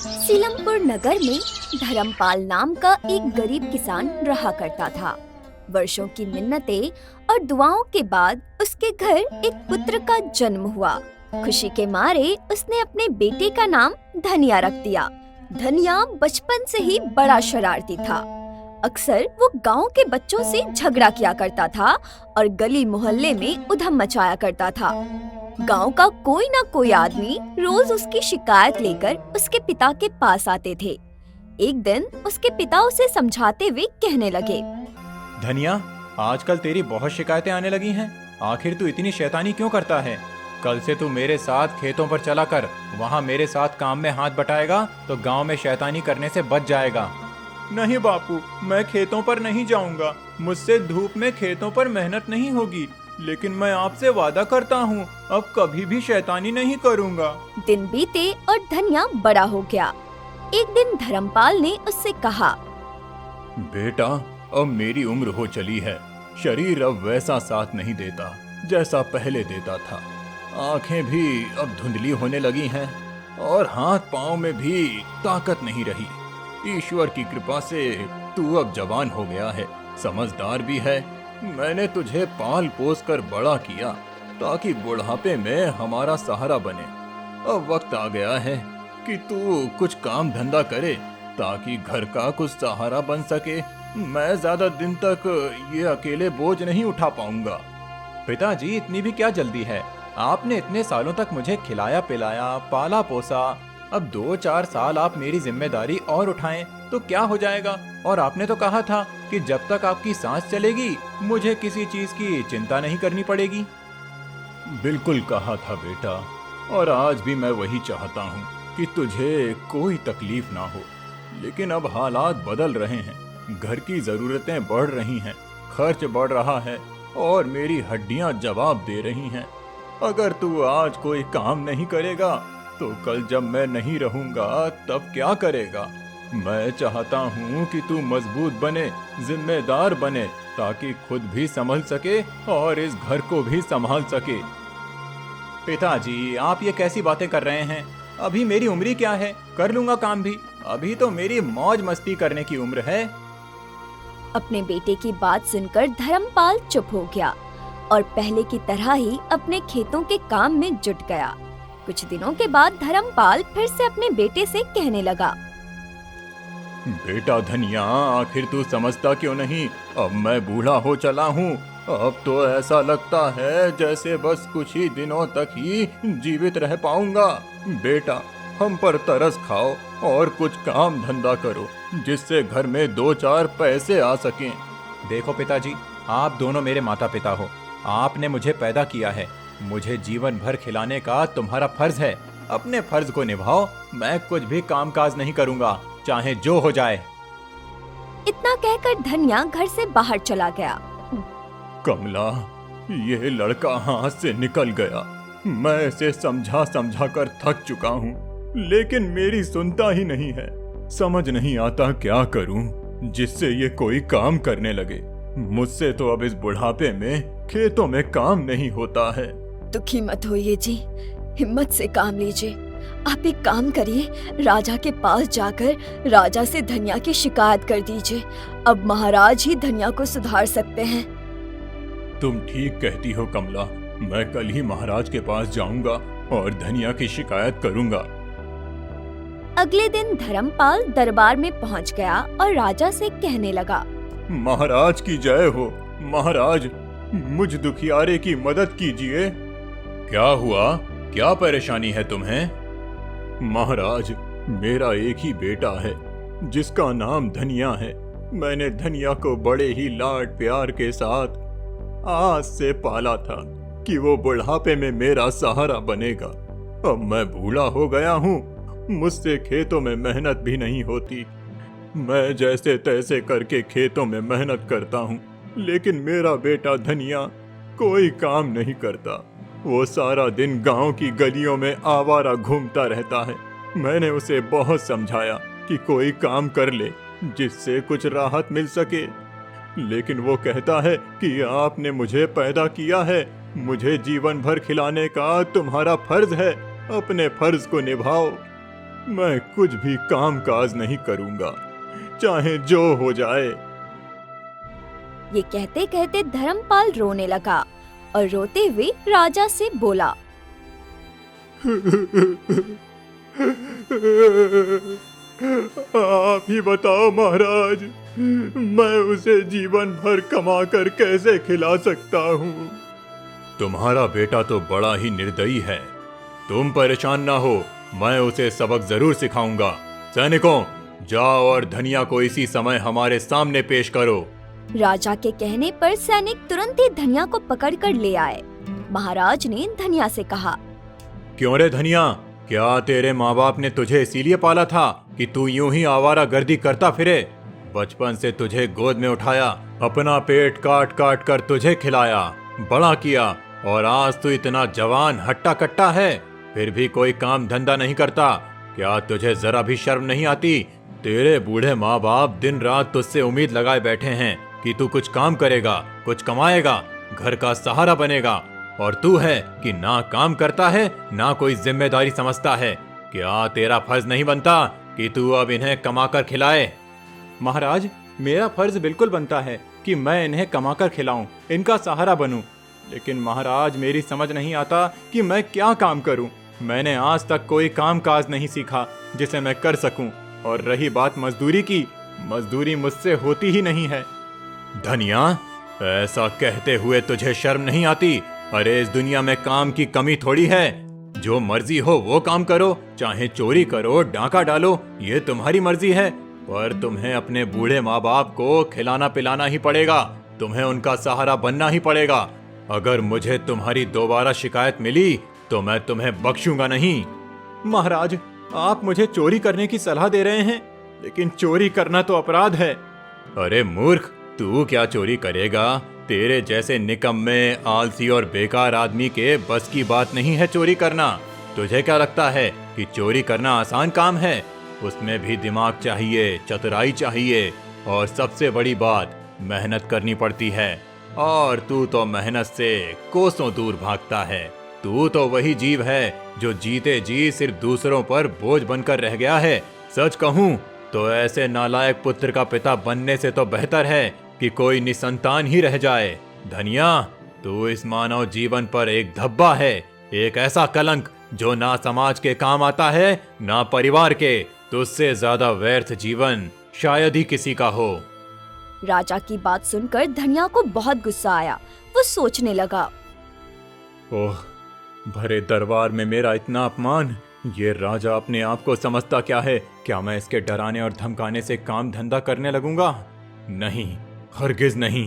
सीलमपुर नगर में धर्मपाल नाम का एक गरीब किसान रहा करता था। वर्षों की मिन्नतें और दुआओं के बाद उसके घर एक पुत्र का जन्म हुआ। खुशी के मारे उसने अपने बेटे का नाम धनिया रख दिया। धनिया बचपन से ही बड़ा शरारती था। अक्सर वो गांव के बच्चों से झगड़ा किया करता था और गली मोहल्ले में उधम मचाया करता था। गांव का कोई न कोई आदमी रोज उसकी शिकायत लेकर उसके पिता के पास आते थे। एक दिन उसके पिता उसे समझाते हुए कहने लगे, धनिया, आजकल तेरी बहुत शिकायतें आने लगी हैं। आखिर तू इतनी शैतानी क्यों करता है? कल से तू मेरे साथ खेतों पर चला कर। वहाँ मेरे साथ काम में हाथ बटाएगा तो गांव में शैतानी करने से बच जाएगा। नहीं बापू, मैं खेतों पर नहीं जाऊंगा। मुझसे धूप में खेतों पर मेहनत नहीं होगी। लेकिन मैं आपसे वादा करता हूँ, अब कभी भी शैतानी नहीं करूँगा। दिन बीते और धनिया बड़ा हो गया। एक दिन धर्मपाल ने उससे कहा, बेटा, अब मेरी उम्र हो चली है। शरीर अब वैसा साथ नहीं देता जैसा पहले देता था। आंखें भी अब धुंधली होने लगी हैं और हाथ पांव में भी ताकत नहीं रही। ईश्वर की कृपा से तू अब जवान हो गया है, समझदार भी है। मैंने तुझे पाल पोस कर बड़ा किया ताकि बुढ़ापे में हमारा सहारा बने। अब वक्त आ गया है कि तू कुछ काम धंधा करे ताकि घर का कुछ सहारा बन सके। मैं ज्यादा दिन तक ये अकेले बोझ नहीं उठा पाऊंगा। पिताजी, इतनी भी क्या जल्दी है? आपने इतने सालों तक मुझे खिलाया पिलाया, पाला पोसा। अब 2-4 साल आप मेरी जिम्मेदारी और उठाएं तो क्या हो जाएगा? और आपने तो कहा था कि जब तक आपकी सांस चलेगी मुझे किसी चीज की चिंता नहीं करनी पड़ेगी। बिल्कुल कहा था बेटा, और आज भी मैं वही चाहता हूँ कि तुझे कोई तकलीफ ना हो। लेकिन अब हालात बदल रहे हैं, घर की जरूरतें बढ़ रही हैं, खर्च बढ़ रहा है और मेरी हड्डियां जवाब दे रही हैं। अगर तू आज कोई काम नहीं करेगा तो कल जब मैं नहीं रहूंगा तब क्या करेगा? मैं चाहता हूँ कि तू मजबूत बने, जिम्मेदार बने, ताकि खुद भी संभल सके और इस घर को भी संभाल सके। पिताजी, आप ये कैसी बातें कर रहे हैं? अभी मेरी उम्र क्या है? कर लूंगा काम भी। अभी तो मेरी मौज मस्ती करने की उम्र है। अपने बेटे की बात सुनकर धर्मपाल चुप हो गया और पहले की तरह ही अपने खेतों के काम में जुट गया। कुछ दिनों के बाद धर्मपाल फिर से अपने बेटे से कहने लगा, बेटा धनिया, आखिर तू समझता क्यों नहीं? अब मैं बूढ़ा हो चला हूँ। अब तो ऐसा लगता है जैसे बस कुछ ही दिनों तक ही जीवित रह पाऊंगा। बेटा, हम पर तरस खाओ और कुछ काम धंधा करो जिससे घर में 2-4 पैसे आ सकें। देखो पिताजी, आप दोनों मेरे माता पिता हो। आपने मुझे पैदा किया है। मुझे जीवन भर खिलाने का तुम्हारा फर्ज है। अपने फर्ज को निभाओ। मैं कुछ भी कामकाज नहीं करूंगा, चाहे जो हो जाए। इतना कहकर धनिया घर से बाहर चला गया। कमला, ये लड़का हाथ से निकल गया। मैं इसे समझा समझा कर थक चुका हूँ, लेकिन मेरी सुनता ही नहीं है। समझ नहीं आता क्या करूँ जिससे ये कोई काम करने लगे। मुझसे तो अब इस बुढ़ापे में खेतों में काम नहीं होता है। दुखी मत होइए जी, हिम्मत से काम लीजिए। आप एक काम करिए, राजा के पास जाकर राजा से धनिया की शिकायत कर दीजिए। अब महाराज ही धनिया को सुधार सकते हैं। तुम ठीक कहती हो कमला, मैं कल ही महाराज के पास जाऊंगा और धनिया की शिकायत करूंगा। अगले दिन धर्मपाल दरबार में पहुंच गया और राजा से कहने लगा, महाराज की जय हो। महाराज, मुझ दुखियारे की मदद कीजिए। क्या हुआ? क्या परेशानी है तुम्हें? महाराज, मेरा एक ही बेटा है जिसका नाम धनिया है। मैंने धनिया को बड़े ही लाड प्यार के साथ आज से पाला था कि वो बुढ़ापे में मेरा सहारा बनेगा। अब मैं बूढ़ा हो गया हूँ, मुझसे खेतों में मेहनत भी नहीं होती। मैं जैसे तैसे करके खेतों में मेहनत करता हूँ, लेकिन मेरा बेटा धनिया कोई काम नहीं करता। वो सारा दिन गांव की गलियों में आवारा घूमता रहता है। मैंने उसे बहुत समझाया कि कोई काम कर ले जिससे कुछ राहत मिल सके, लेकिन वो कहता है कि आपने मुझे पैदा किया है, मुझे जीवन भर खिलाने का तुम्हारा फर्ज है, अपने फर्ज को निभाओ। मैं कुछ भी काम काज नहीं करूंगा, चाहे जो हो जाए। ये कहते कहते धर्मपाल रोने लगा और रोते हुए राजा से बोला, आप ही बताओ महाराज, मैं उसे जीवन भर कमा कर कैसे खिला सकता हूँ। तुम्हारा बेटा तो बड़ा ही निर्दयी है, तुम परेशान ना हो, मैं उसे सबक जरूर सिखाऊंगा। सैनिकों, जाओ और धनिया को इसी समय हमारे सामने पेश करो। राजा के कहने पर सैनिक तुरंत ही धनिया को पकड़कर ले आए। महाराज ने धनिया से कहा, क्यों रे धनिया, क्या तेरे माँ बाप ने तुझे इसीलिए पाला था कि तू यूं ही आवारागर्दी करता फिरे? बचपन से तुझे गोद में उठाया, अपना पेट काट काट कर तुझे खिलाया, बड़ा किया, और आज तू इतना जवान हट्टा कट्टा है, फिर भी कोई काम धंधा नहीं करता। क्या तुझे जरा भी शर्म नहीं आती? तेरे बूढ़े माँ बाप दिन रात तुझसे उम्मीद लगाए बैठे हैं कि तू कुछ काम करेगा, कुछ कमाएगा, घर का सहारा बनेगा, और तू है कि ना काम करता है, ना कोई जिम्मेदारी समझता है। क्या तेरा फर्ज नहीं बनता कि तू अब इन्हें कमाकर खिलाए? महाराज, मेरा फर्ज बिल्कुल बनता है कि मैं इन्हें कमाकर खिलाऊं, इनका सहारा बनूं। लेकिन महाराज, मेरी समझ नहीं आता कि मैं क्या काम करूं। मैंने आज तक कोई काम काज नहीं सीखा जिसे मैं कर सकूं, और रही बात मजदूरी की, मजदूरी मुझसे होती ही नहीं है। धनिया, ऐसा कहते हुए तुझे शर्म नहीं आती? अरे इस दुनिया में काम की कमी थोड़ी है, जो मर्जी हो वो काम करो, चाहे चोरी करो, डांका डालो, ये तुम्हारी मर्जी है, पर तुम्हें अपने बूढ़े माँ बाप को खिलाना पिलाना ही पड़ेगा, तुम्हें उनका सहारा बनना ही पड़ेगा। अगर मुझे तुम्हारी दोबारा शिकायत मिली तो मैं तुम्हें बख्शूंगा नहीं। महाराज, आप मुझे चोरी करने की सलाह दे रहे हैं, लेकिन चोरी करना तो अपराध है। अरे मूर्ख, तू क्या चोरी करेगा? तेरे जैसे निकम्मे, आलसी और बेकार आदमी के बस की बात नहीं है चोरी करना। तुझे क्या लगता है कि चोरी करना आसान काम है? उसमें भी दिमाग चाहिए, चतुराई चाहिए, और सबसे बड़ी बात, मेहनत करनी पड़ती है। और तू तो मेहनत से कोसों दूर भागता है। तू तो वही जीव है जो जीते जी सिर्फ दूसरों पर बोझ बनकर रह गया है। सच कहूँ तो ऐसे नालायक पुत्र का पिता बनने से तो बेहतर है कि कोई निसंतान ही रह जाए। धनिया, तू इस मानव जीवन पर एक धब्बा है, एक ऐसा कलंक जो ना समाज के काम आता है, ना परिवार के। तुझसे ज्यादा व्यर्थ जीवन शायद ही किसी का हो। राजा की बात सुनकर धनिया को बहुत गुस्सा आया। वो सोचने लगा, ओह, भरे दरबार में मेरा इतना अपमान। ये राजा अपने आप को समझता क्या है? क्या मैं इसके डराने और धमकाने से काम धंधा करने लगूंगा? नहीं, हरगिज नहीं।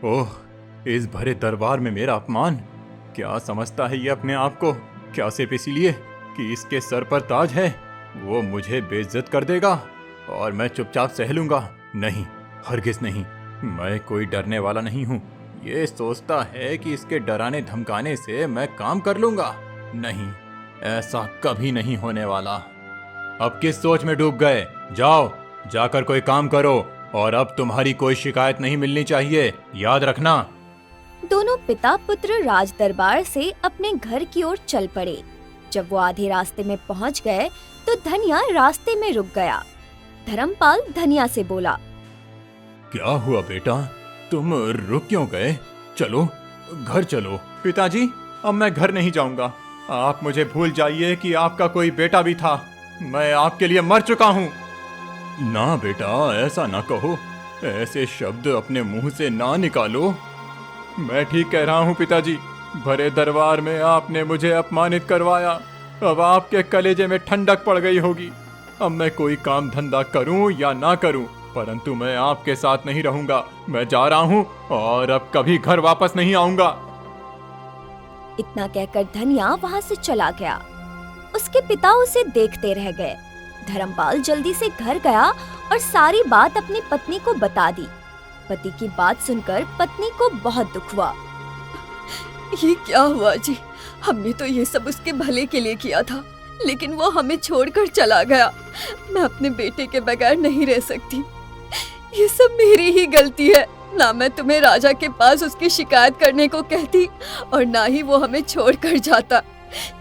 ओह, इस भरे दरबार में मेरा अपमान। क्या समझता है ये अपने आप को? क्या सिर्फ इसीलिए कि इसके सर पर ताज है वो मुझे बेइज्जत कर देगा और मैं चुपचाप सह लूंगा? नहीं, हरगिज नहीं। मैं कोई डरने वाला नहीं हूँ। ये सोचता है कि इसके डराने धमकाने से मैं काम कर लूंगा। नहीं, ऐसा कभी नहीं होने वाला। अब किस सोच में डूब गए? जाओ, जाकर कोई काम करो, और अब तुम्हारी कोई शिकायत नहीं मिलनी चाहिए, याद रखना। दोनों पिता पुत्र राज दरबार से अपने घर की ओर चल पड़े। जब वो आधे रास्ते में पहुंच गए तो धनिया रास्ते में रुक गया। धर्मपाल धनिया से बोला, क्या हुआ बेटा, तुम रुक क्यों गए? चलो, घर चलो। पिताजी, अब मैं घर नहीं जाऊंगा। आप मुझे भूल जाइए कि आपका कोई बेटा भी था। मैं आपके लिए मर चुका हूँ। ना बेटा, ऐसा ना कहो, ऐसे शब्द अपने मुंह से ना निकालो। मैं ठीक कह रहा हूँ पिताजी। भरे दरबार में आपने मुझे अपमानित करवाया। अब आपके कलेजे में ठंडक पड़ गई होगी। अब मैं कोई काम धंधा करूं या ना करूं, परंतु मैं आपके साथ नहीं रहूंगा। मैं जा रहा हूं और अब कभी घर वापस नहीं आऊंगा। इतना कहकर धनिया वहाँ से चला गया। उसके पिता उसे देखते रह गए। धर्मपाल जल्दी से घर गया और सारी बात अपनी पत्नी को बता दी। पति की बात सुनकर पत्नी को बहुत दुख हुआ। ये क्या हुआ जी? हमने तो ये सब उसके भले के लिए किया था, लेकिन वो हमें छोड़कर चला गया। मैं अपने बेटे के बगैर नहीं रह सकती। ये सब मेरी ही गलती है। ना मैं तुम्हें राजा के पास उसकी शिकायत करने को कहती और ना ही वो हमें छोड़कर जाता।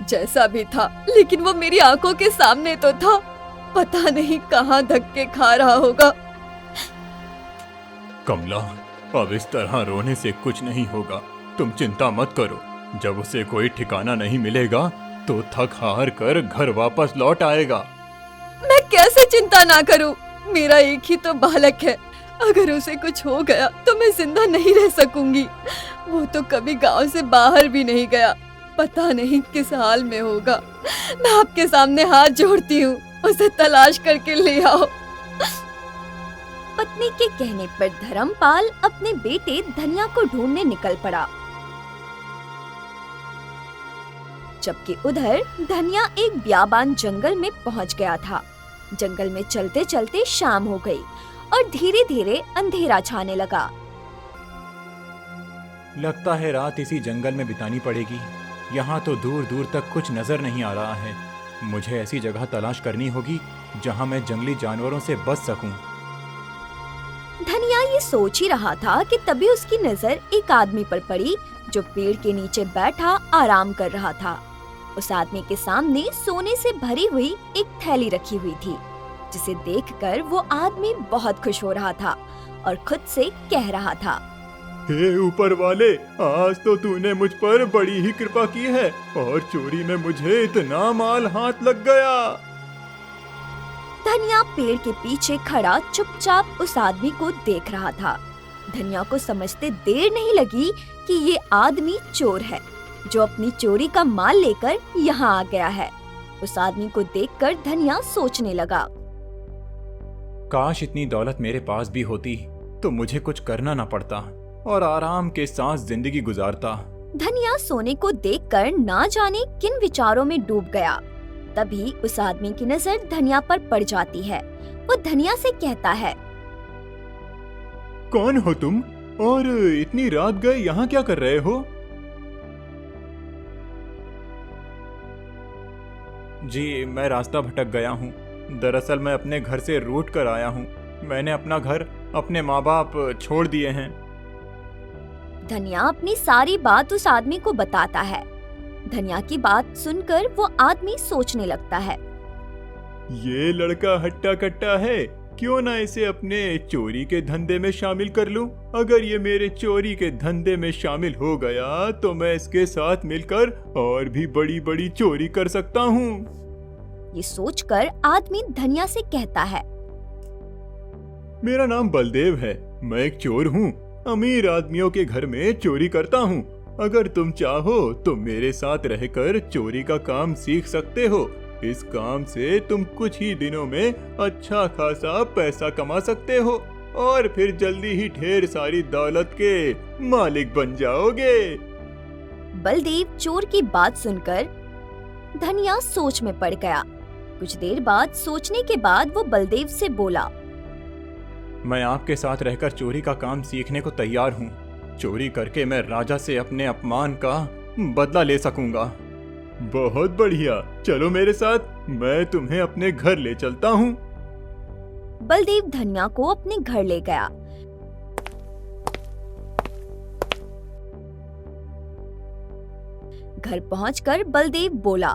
जैसा भी था, लेकिन वो मेरी आंखों के सामने तो था। पता नहीं कहाँ धक्के खा रहा होगा। कमला, अब इस तरह रोने से कुछ नहीं होगा। तुम चिंता मत करो। जब उसे कोई ठिकाना नहीं मिलेगा तो थक हार कर घर वापस लौट आएगा। मैं कैसे चिंता ना करूं? मेरा एक ही तो बालक है। अगर उसे कुछ हो गया तो मैं जिंदा नहीं रह सकूंगी। वो तो कभी गांव से बाहर भी नहीं गया। पता नहीं किस हाल में होगा। मैं आपके सामने हाथ जोड़ती हूँ, उसे तलाश करके ले आओ। पत्नी के कहने पर धर्मपाल अपने बेटे धनिया को ढूंढने निकल पड़ा। जबकि उधर धनिया एक बियाबान जंगल में पहुंच गया था। जंगल में चलते चलते शाम हो गई और धीरे धीरे अंधेरा छाने लगा। लगता है रात इसी जंगल में बितानी पड़ेगी। यहाँ तो दूर दूर तक कुछ नजर नहीं आ रहा है। मुझे ऐसी जगह तलाश करनी होगी जहाँ मैं जंगली जानवरों से बच सकूं। धनिया ये सोच ही रहा था कि तभी उसकी नजर एक आदमी पर पड़ी जो पेड़ के नीचे बैठा आराम कर रहा था। उस आदमी के सामने सोने से भरी हुई एक थैली रखी हुई थी, जिसे देखकर वो आदमी बहुत खुश हो रहा था और खुद से कह रहा था, हे ऊपर वाले, आज तो तूने मुझ पर बड़ी ही कृपा की है और चोरी में मुझे इतना माल हाथ लग गया। धनिया पेड़ के पीछे खड़ा चुपचाप उस आदमी को देख रहा था। धनिया को समझते देर नहीं लगी कि ये आदमी चोर है जो अपनी चोरी का माल लेकर यहाँ आ गया है। उस आदमी को देखकर धनिया सोचने लगा, काश इतनी दौलत मेरे पास भी होती तो मुझे कुछ करना न पड़ता और आराम के साथ जिंदगी गुजारता। धनिया सोने को देखकर ना जाने किन विचारों में डूब गया। तभी उस आदमी की नजर धनिया पर पड़ जाती है। वो धनिया से कहता है, कौन हो तुम और इतनी रात गए यहाँ क्या कर रहे हो? जी, मैं रास्ता भटक गया हूँ। दरअसल मैं अपने घर से रूठ कर आया हूँ। मैंने अपना घर, अपने माँ बाप छोड़ दिए हैं। धनिया अपनी सारी बात उस आदमी को बताता है। धनिया की बात सुनकर वो आदमी सोचने लगता है, ये लड़का हट्टा कट्टा है, क्यों ना इसे अपने चोरी के धंधे में शामिल कर लूं। अगर ये मेरे चोरी के धंधे में शामिल हो गया तो मैं इसके साथ मिलकर और भी बड़ी बड़ी चोरी कर सकता हूँ। ये सोचकर आदमी धनिया से कहता है, मेरा नाम बलदेव है, मैं एक चोर हूँ। अमीर आदमियों के घर में चोरी करता हूँ। अगर तुम चाहो तो मेरे साथ रहकर चोरी का काम सीख सकते हो। इस काम से तुम कुछ ही दिनों में अच्छा खासा पैसा कमा सकते हो और फिर जल्दी ही ढेर सारी दौलत के मालिक बन जाओगे। बलदेव चोर की बात सुनकर धनिया सोच में पड़ गया। कुछ देर बाद सोचने के बाद वो बलदेव से बोला, मैं आपके साथ रहकर चोरी का काम सीखने को तैयार हूँ। चोरी करके मैं राजा से अपने अपमान का बदला ले सकूंगा। बहुत बढ़िया, चलो मेरे साथ, मैं तुम्हें अपने घर ले चलता हूँ। बलदेव धनिया को अपने घर ले गया। घर पहुंचकर बलदेव बोला,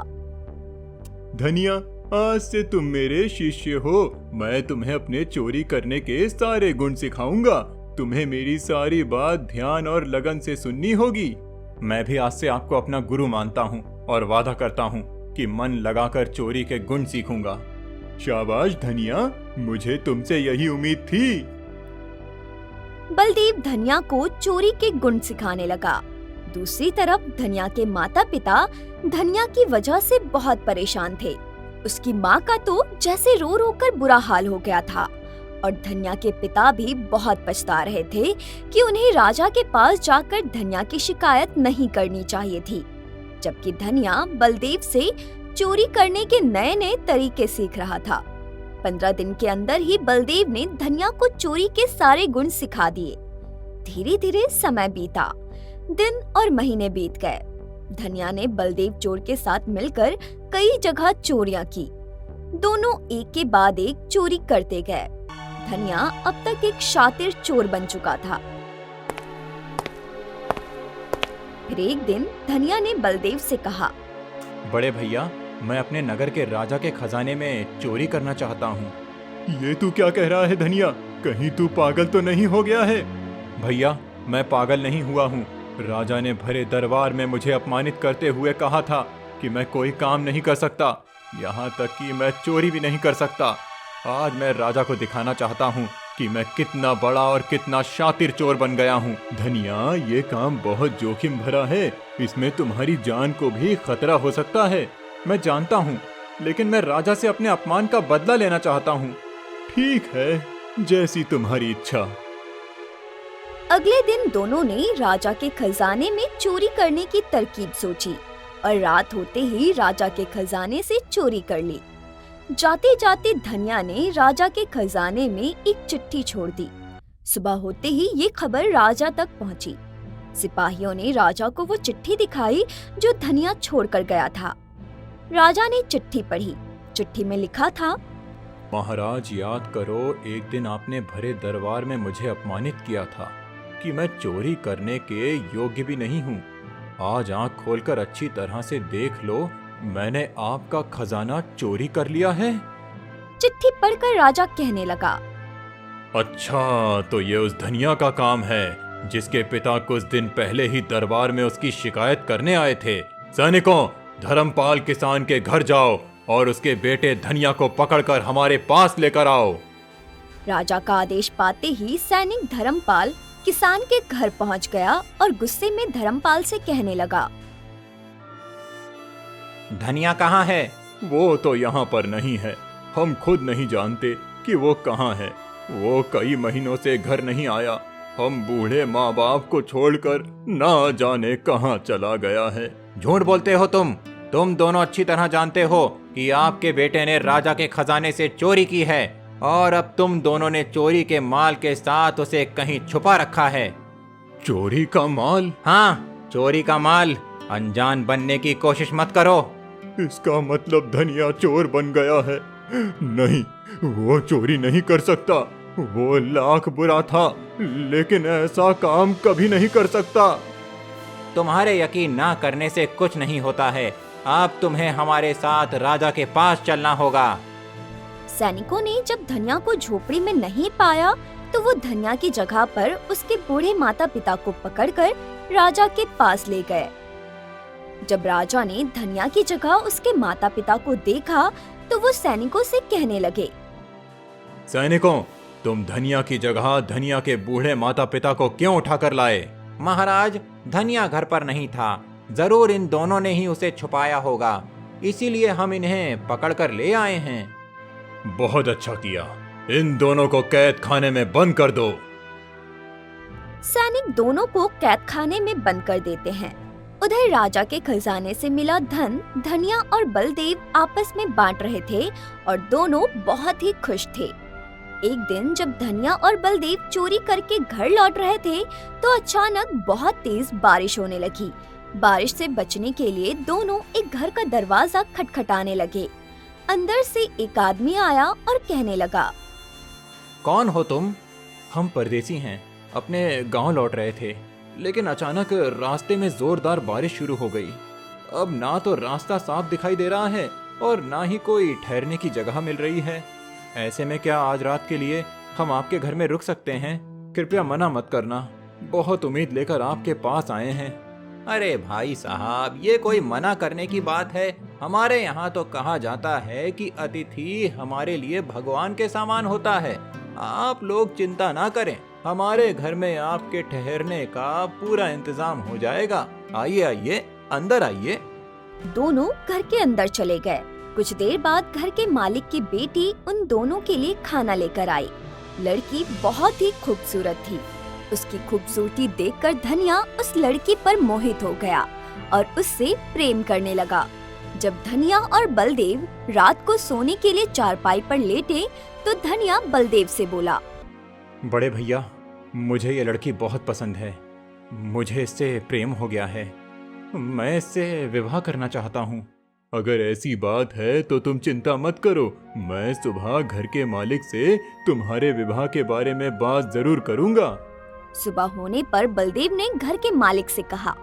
धनिया, आज से तुम मेरे शिष्य हो। मैं तुम्हें अपने चोरी करने के सारे गुण सिखाऊंगा। तुम्हें मेरी सारी बात ध्यान और लगन से सुननी होगी। मैं भी आज से आपको अपना गुरु मानता हूँ और वादा करता हूँ कि मन लगाकर चोरी के गुण सीखूंगा। शाबाश धनिया, मुझे तुमसे यही उम्मीद थी। बलदेव धनिया को चोरी के गुण सिखाने लगा। दूसरी तरफ धनिया के माता पिता धनिया की वजह से बहुत परेशान थे। उसकी माँ का तो जैसे रो रो कर बुरा हाल हो गया था और धनिया के पिता भी बहुत पछता रहे थे कि उन्हें राजा के पास जाकर धनिया की शिकायत नहीं करनी चाहिए थी। जबकि धनिया बलदेव से चोरी करने के नए नए तरीके सीख रहा था। 15 दिन के अंदर ही बलदेव ने धनिया को चोरी के सारे गुण सिखा दिए। धीरे धीरे समय बीता, दिन और महीने बीत गए। धनिया ने बलदेव चोर के साथ मिलकर कई जगह चोरियां की। दोनों एक के बाद एक चोरी करते गए। धनिया अब तक एक शातिर चोर बन चुका था। फिर एक दिन धनिया ने बलदेव से कहा, बड़े भैया, मैं अपने नगर के राजा के खजाने में चोरी करना चाहता हूँ। ये तू क्या कह रहा है धनिया? कहीं तू पागल तो नहीं हो गया है? भैया, मैं पागल नहीं हुआ हूँ। राजा ने भरे दरबार में मुझे अपमानित करते हुए कहा था कि मैं कोई काम नहीं कर सकता, यहाँ तक कि मैं चोरी भी नहीं कर सकता। आज मैं राजा को दिखाना चाहता हूँ कि मैं कितना बड़ा और कितना शातिर चोर बन गया हूँ। धनिया, ये काम बहुत जोखिम भरा है, इसमें तुम्हारी जान को भी खतरा हो सकता है। मैं जानता हूँ, लेकिन मैं राजा से अपने अपमान का बदला लेना चाहता हूँ। ठीक है, जैसी तुम्हारी इच्छा। अगले दिन दोनों ने राजा के खजाने में चोरी करने की तरकीब सोची और रात होते ही राजा के खजाने से चोरी कर ली। जाते जाते धनिया ने राजा के खजाने में एक चिट्ठी छोड़ दी। सुबह होते ही ये खबर राजा तक पहुंची। सिपाहियों ने राजा को वो चिट्ठी दिखाई जो धनिया छोड़कर गया था। राजा ने चिट्ठी पढ़ी। चिट्ठी में लिखा था, महाराज, याद करो, एक दिन आपने भरे दरबार में मुझे अपमानित किया था कि मैं चोरी करने के योग्य भी नहीं हूँ। आज आंख खोलकर अच्छी तरह से देख लो, मैंने आपका खजाना चोरी कर लिया है। चिट्ठी पढ़कर राजा कहने लगा, अच्छा, तो ये उस धनिया का काम है जिसके पिता कुछ दिन पहले ही दरबार में उसकी शिकायत करने आए थे। सैनिकों, धर्मपाल किसान के घर जाओ और उसके बेटे धनिया को पकड़कर हमारे पास लेकर आओ। राजा का आदेश पाते ही सैनिक धर्मपाल किसान के घर पहुंच गया और गुस्से में धर्मपाल से कहने लगा, धनिया कहाँ है? वो तो यहाँ पर नहीं है। हम खुद नहीं जानते कि वो कहाँ है। वो कई महीनों से घर नहीं आया। हम बूढ़े माँ बाप को छोड़कर ना जाने कहाँ चला गया है। झूठ बोलते हो तुम दोनों अच्छी तरह जानते हो कि आपके बेटे ने राजा के खजाने से चोरी की है और अब तुम दोनों ने चोरी के माल के साथ उसे कहीं छुपा रखा है। चोरी का माल? हाँ, चोरी का माल। अनजान बनने की कोशिश मत करो। इसका मतलब धनिया चोर बन गया है? नहीं, वो चोरी नहीं कर सकता। वो लाख बुरा था, लेकिन ऐसा काम कभी नहीं कर सकता। तुम्हारे यकीन ना करने से कुछ नहीं होता है। अब तुम्हें हमारे साथ राजा के पास चलना होगा। सैनिकों ने जब धनिया को झोपड़ी में नहीं पाया तो वो धनिया की जगह पर उसके बूढ़े माता पिता को पकड़कर राजा के पास ले गए। जब राजा ने धनिया की जगह उसके माता पिता को देखा तो वो सैनिकों से कहने लगे, सैनिकों, तुम धनिया की जगह धनिया के बूढ़े माता पिता को क्यों उठाकर लाए? महाराज, धनिया घर पर नहीं था। जरूर इन दोनों ने ही उसे छुपाया होगा, इसीलिए हम इन्हें पकड़कर ले आए हैं। बहुत अच्छा किया। इन दोनों को कैद खाने में बंद कर दो। सैनिक दोनों को कैद खाने में बंद कर देते हैं। उधर राजा के खजाने से मिला धन धनिया और बलदेव आपस में बांट रहे थे और दोनों बहुत ही खुश थे। एक दिन जब धनिया और बलदेव चोरी करके घर लौट रहे थे तो अचानक बहुत तेज बारिश होने लगी। बारिश से बचने के लिए दोनों एक घर का दरवाजा खटखटाने लगे। अंदर से एक आदमी आया और कहने लगा, कौन हो तुम? हम परदेसी हैं, अपने गांव लौट रहे थे, लेकिन अचानक रास्ते में जोरदार बारिश शुरू हो गई। अब ना तो रास्ता साफ दिखाई दे रहा है और ना ही कोई ठहरने की जगह मिल रही है। ऐसे में क्या आज रात के लिए हम आपके घर में रुक सकते हैं? कृपया मना मत करना, बहुत उम्मीद लेकर आपके पास आए हैं। अरे भाई साहब, ये कोई मना करने की बात है? हमारे यहाँ तो कहा जाता है कि अतिथि हमारे लिए भगवान के समान होता है। आप लोग चिंता ना करें, हमारे घर में आपके ठहरने का पूरा इंतजाम हो जाएगा। आइए आइए, अंदर आइए। दोनों घर के अंदर चले गए। कुछ देर बाद घर के मालिक की बेटी उन दोनों के लिए खाना लेकर आई। लड़की बहुत ही खूबसूरत थी। उसकी खूबसूरती देखकर धनिया उस लड़की पर मोहित हो गया और उससे प्रेम करने लगा। जब धनिया और बलदेव रात को सोने के लिए चारपाई पर लेटे तो धनिया बलदेव से बोला, बड़े भैया, मुझे ये लड़की बहुत पसंद है। मुझे इससे प्रेम हो गया है। मैं इससे विवाह करना चाहता हूँ। अगर ऐसी बात है तो तुम चिंता मत करो। मैं सुबह घर के मालिक से तुम्हारे विवाह के बारे में बात जरूर करूँगा। सुबह होने पर बलदेव ने घर के मालिक से कहा,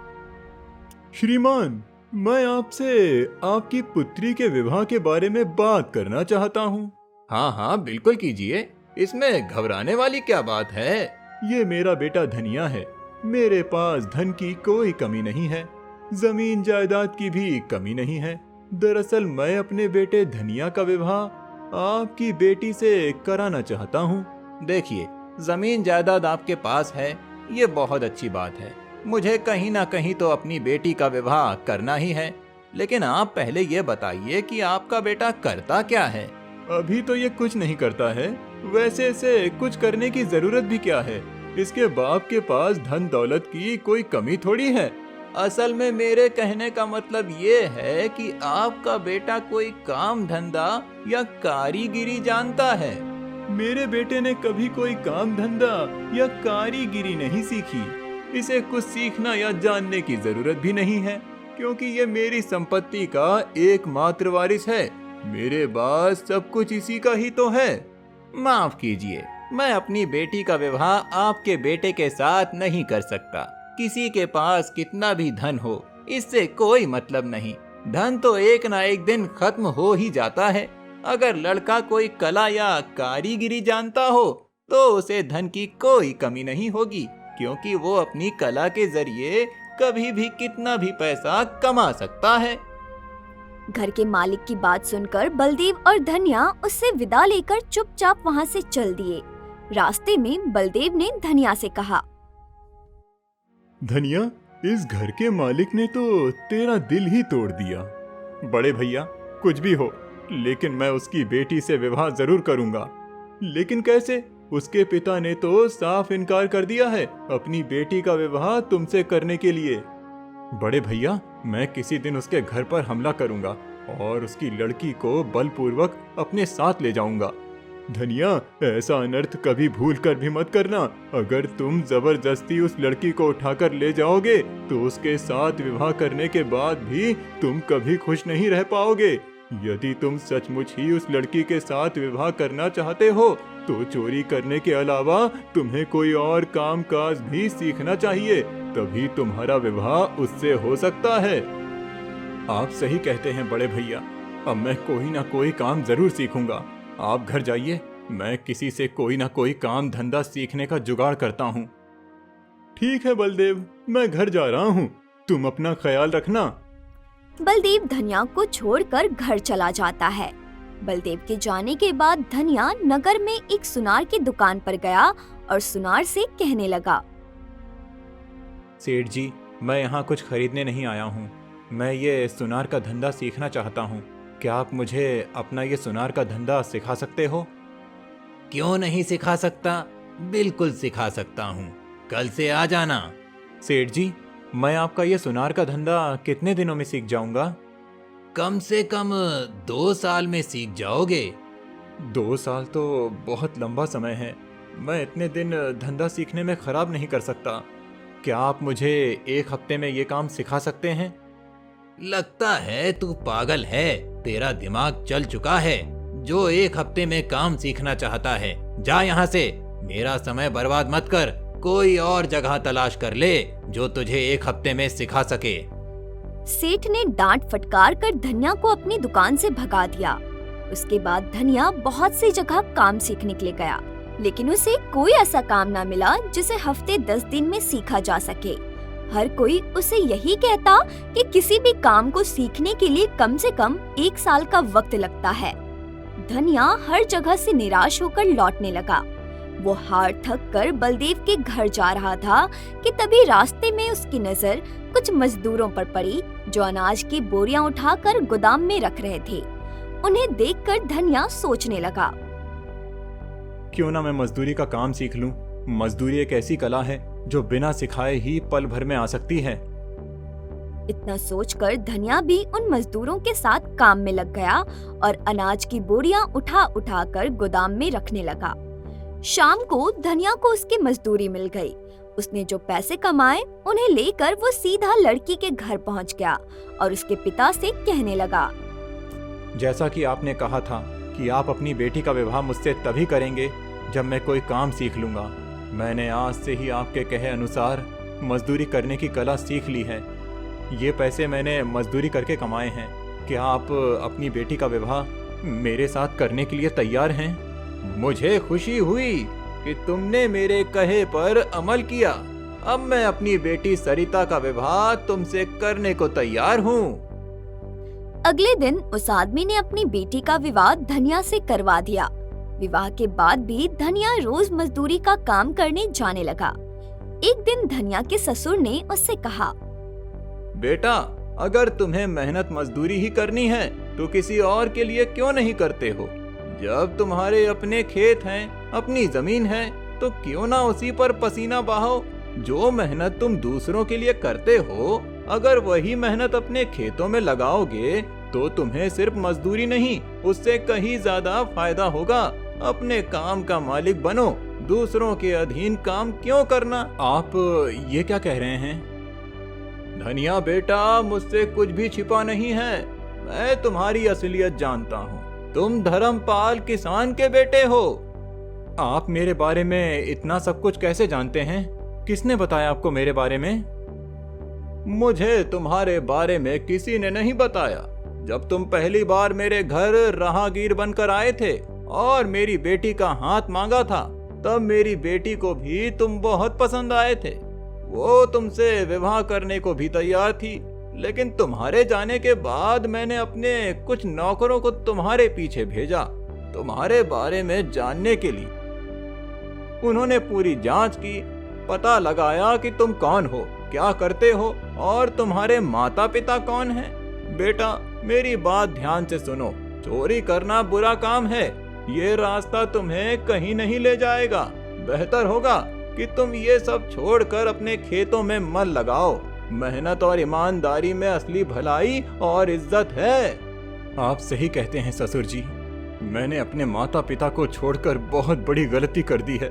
श्रीमान, मैं आपसे आपकी पुत्री के विवाह के बारे में बात करना चाहता हूँ। हाँ हाँ, बिल्कुल कीजिए, इसमें घबराने वाली क्या बात है। ये मेरा बेटा धनिया है। मेरे पास धन की कोई कमी नहीं है, जमीन जायदाद की भी कमी नहीं है। दरअसल मैं अपने बेटे धनिया का विवाह आपकी बेटी से कराना चाहता हूँ। देखिए, जमीन जायदाद आपके पास है, ये बहुत अच्छी बात है। मुझे कहीं ना कहीं तो अपनी बेटी का विवाह करना ही है, लेकिन आप पहले ये बताइए कि आपका बेटा करता क्या है। अभी तो ये कुछ नहीं करता है, वैसे इसे कुछ करने की जरूरत भी क्या है। इसके बाप के पास धन दौलत की कोई कमी थोड़ी है। असल में मेरे कहने का मतलब ये है कि आपका बेटा कोई काम धंधा या कारीगिरी जानता है। मेरे बेटे ने कभी कोई काम धंधा या कारीगिरी नहीं सीखी। इसे कुछ सीखना या जानने की जरूरत भी नहीं है, क्योंकि ये मेरी संपत्ति का एकमात्र वारिस है। मेरे पास सब कुछ इसी का ही तो है। माफ कीजिए, मैं अपनी बेटी का विवाह आपके बेटे के साथ नहीं कर सकता। किसी के पास कितना भी धन हो, इससे कोई मतलब नहीं। धन तो एक ना एक दिन खत्म हो ही जाता है। अगर लड़का कोई कला या कारीगिरी जानता हो तो उसे धन की कोई कमी नहीं होगी, क्योंकि वो अपनी कला के जरिए कभी भी कितना भी पैसा कमा सकता है। घर के मालिक की बात सुनकर बलदेव और धनिया उससे विदा लेकर चुपचाप वहाँ से चल दिए। रास्ते में बलदेव ने धनिया से कहा, धनिया, इस घर के मालिक ने तो तेरा दिल ही तोड़ दिया। बड़े भैया, कुछ भी हो, लेकिन मैं उसकी बेटी से विवाह जरूर करूंगा। लेकिन कैसे? उसके पिता ने तो साफ इनकार कर दिया है अपनी बेटी का विवाह तुमसे करने के लिए। बड़े भैया, मैं किसी दिन उसके घर पर हमला करूंगा और उसकी लड़की को बलपूर्वक अपने साथ ले जाऊंगा। धनिया, ऐसा अनर्थ कभी भूल कर भी मत करना। अगर तुम जबरदस्ती उस लड़की को उठाकर ले जाओगे तो उसके साथ विवाह करने के बाद भी तुम कभी खुश नहीं रह पाओगे। यदि तुम सचमुच ही उस लड़की के साथ विवाह करना चाहते हो तो चोरी करने के अलावा तुम्हें कोई और काम काज भी सीखना चाहिए, तभी तुम्हारा विवाह उससे हो सकता है। आप सही कहते हैं बड़े भैया, अब मैं कोई ना कोई काम जरूर सीखूंगा। आप घर जाइए, मैं किसी से कोई ना कोई काम धंधा सीखने का जुगाड़ करता हूँ। ठीक है बलदेव, मैं घर जा रहा हूँ, तुम अपना ख्याल रखना। बलदेव धनिया को छोड़कर घर चला जाता है। बलदेव के जाने के बाद धनिया नगर में एक सुनार की दुकान पर गया और सुनार से कहने लगा, सेठ जी, मैं यहाँ कुछ खरीदने नहीं आया हूँ। मैं ये सुनार का धंधा सीखना चाहता हूँ। क्या आप मुझे अपना ये सुनार का धंधा सिखा सकते हो? क्यों नहीं सिखा सकता, बिल्कुल सिखा सकता हूँ। कल से आ जाना। सेठ जी, मैं आपका ये सुनार का धंधा कितने दिनों में सीख जाऊंगा? कम से कम 2 साल में सीख जाओगे। 2 साल तो बहुत लंबा समय है। मैं इतने दिन धंधा सीखने में खराब नहीं कर सकता। क्या आप मुझे 1 हफ्ते में ये काम सिखा सकते हैं? लगता है तू पागल है, तेरा दिमाग चल चुका है। जो 1 हफ्ते में काम सीखना चाहता है, जा यहाँ से। मेरा समय बर्बाद मत कर, कोई और जगह तलाश कर ले जो तुझे 1 हफ्ते में सिखा सके। सेठ ने डांट फटकार कर धनिया को अपनी दुकान से भगा दिया। उसके बाद धनिया बहुत सी जगह काम सीखने के लिए गया, लेकिन उसे कोई ऐसा काम ना मिला जिसे हफ्ते 10 दिन में सीखा जा सके। हर कोई उसे यही कहता कि किसी भी काम को सीखने के लिए कम से कम 1 साल का वक्त लगता है। धनिया हर जगह से निराश होकर लौटने लगा। वो हार थक कर बलदेव के घर जा रहा था कि तभी रास्ते में उसकी नजर कुछ मजदूरों पर पड़ी जो अनाज की बोरियां उठाकर गोदाम में रख रहे थे। उन्हें देखकर धनिया सोचने लगा, क्यों ना मैं मजदूरी का काम सीख लूं। मजदूरी एक ऐसी कला है जो बिना सिखाए ही पल भर में आ सकती है। इतना सोचकर धनिया भी उन मजदूरों के साथ काम में लग गया और अनाज की बोरियां उठा उठा कर गोदाम में रखने लगा। शाम को धनिया को उसकी मजदूरी मिल गई। उसने जो पैसे कमाए उन्हें लेकर वो सीधा लड़की के घर पहुंच गया और उसके पिता से कहने लगा, जैसा कि आपने कहा था कि आप अपनी बेटी का विवाह मुझसे तभी करेंगे जब मैं कोई काम सीख लूंगा। मैंने आज से ही आपके कहे अनुसार मजदूरी करने की कला सीख ली है। ये पैसे मैंने मजदूरी करके कमाए हैं। क्या आप अपनी बेटी का विवाह मेरे साथ करने के लिए तैयार हैं? मुझे खुशी हुई कि तुमने मेरे कहे पर अमल किया। अब मैं अपनी बेटी सरिता का विवाह तुमसे करने को तैयार हूँ। अगले दिन उस आदमी ने अपनी बेटी का विवाह धनिया से करवा दिया। विवाह के बाद भी धनिया रोज मजदूरी का काम करने जाने लगा। एक दिन धनिया के ससुर ने उससे कहा, बेटा, अगर तुम्हें मेहनत मजदूरी ही करनी है तो किसी और के लिए क्यों नहीं करते हो? जब तुम्हारे अपने खेत हैं, अपनी जमीन है, तो क्यों ना उसी पर पसीना बहाओ। जो मेहनत तुम दूसरों के लिए करते हो, अगर वही मेहनत अपने खेतों में लगाओगे तो तुम्हें सिर्फ मजदूरी नहीं, उससे कहीं ज्यादा फायदा होगा। अपने काम का मालिक बनो, दूसरों के अधीन काम क्यों करना? आप ये क्या कह रहे हैं? धनिया बेटा, मुझसे कुछ भी छिपा नहीं है। मैं तुम्हारी असलियत जानता हूँ। तुम धर्मपाल किसान के बेटे हो। आप मेरे बारे में इतना सब कुछ कैसे जानते हैं? किसने बताया आपको मेरे बारे में? मुझे तुम्हारे बारे में किसी ने नहीं बताया। जब तुम पहली बार मेरे घर राहगीर बनकर आए थे और मेरी बेटी का हाथ मांगा था, तब मेरी बेटी को भी तुम बहुत पसंद आए थे। वो तुमसे विवाह करने को भी तैयार थी, लेकिन तुम्हारे जाने के बाद मैंने अपने कुछ नौकरों को तुम्हारे पीछे भेजा, तुम्हारे बारे में जानने के लिए। उन्होंने पूरी जांच की, पता लगाया कि तुम कौन हो, क्या करते हो और तुम्हारे माता पिता कौन हैं। बेटा, मेरी बात ध्यान से सुनो। चोरी करना बुरा काम है। ये रास्ता तुम्हें कहीं नहीं ले जाएगा। बेहतर होगा कि तुम ये सब छोड़कर अपने खेतों में मन लगाओ। मेहनत और ईमानदारी में असली भलाई और इज्जत है। आप सही कहते हैं ससुर जी। मैंने अपने माता पिता को छोड़कर बहुत बड़ी गलती कर दी है।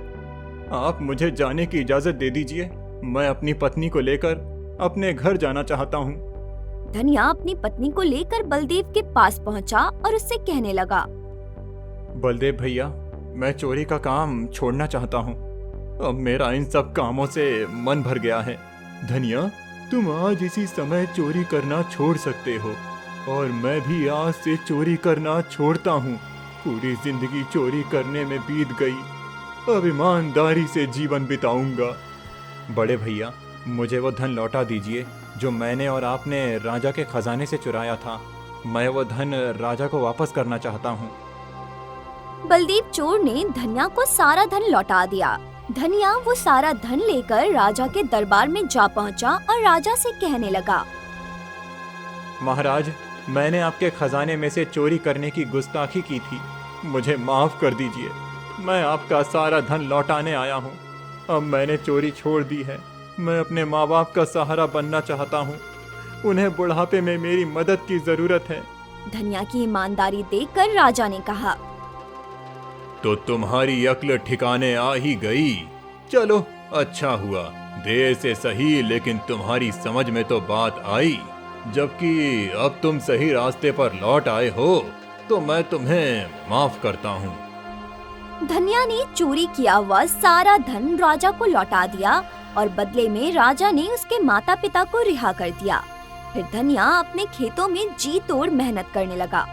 आप मुझे जाने की इजाजत दे दीजिए। मैं अपनी पत्नी को लेकर अपने घर जाना चाहता हूँ। धनिया अपनी पत्नी को लेकर बलदेव के पास पहुंचा और उससे कहने लगा, बलदेव भैया, मैं चोरी का काम छोड़ना चाहता हूँ। अब मेरा इन सब कामों से मन भर गया है। धनिया, तुम आज इसी समय चोरी करना छोड़ सकते हो और मैं भी आज से चोरी करना छोड़ता हूँ। पूरी जिंदगी चोरी करने में बीत गई, अब ईमानदारी से जीवन बिताऊंगा। बड़े भैया, मुझे वो धन लौटा दीजिए जो मैंने और आपने राजा के खजाने से चुराया था। मैं वो धन राजा को वापस करना चाहता हूँ। बलदेव चोर ने धनिया को सारा धन लौटा दिया। धनिया वो सारा धन लेकर राजा के दरबार में जा पहुंचा और राजा से कहने लगा, महाराज, मैंने आपके खजाने में से चोरी करने की गुस्ताखी की थी। मुझे माफ कर दीजिए। मैं आपका सारा धन लौटाने आया हूँ। अब मैंने चोरी छोड़ दी है। मैं अपने माँ बाप का सहारा बनना चाहता हूँ। उन्हें बुढ़ापे में मेरी मदद की जरूरत है। धनिया की ईमानदारी देखकर राजा ने कहा, तो तुम्हारी अक्ल ठिकाने आ ही गई। चलो, अच्छा हुआ। देर से सही, लेकिन तुम्हारी समझ में तो बात आई। जबकि अब तुम सही रास्ते पर लौट आए हो तो मैं तुम्हें माफ करता हूँ। धनिया ने चोरी किया हुआ सारा धन राजा को लौटा दिया और बदले में राजा ने उसके माता पिता को रिहा कर दिया। फिर धनिया अपने खेतों में जी तोड़ मेहनत करने लगा।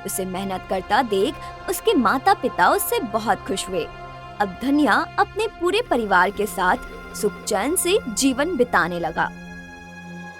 उसे मेहनत करता देख उसके माता पिता उससे बहुत खुश हुए। अब धनिया अपने पूरे परिवार के साथ सुख चैन से जीवन बिताने लगा।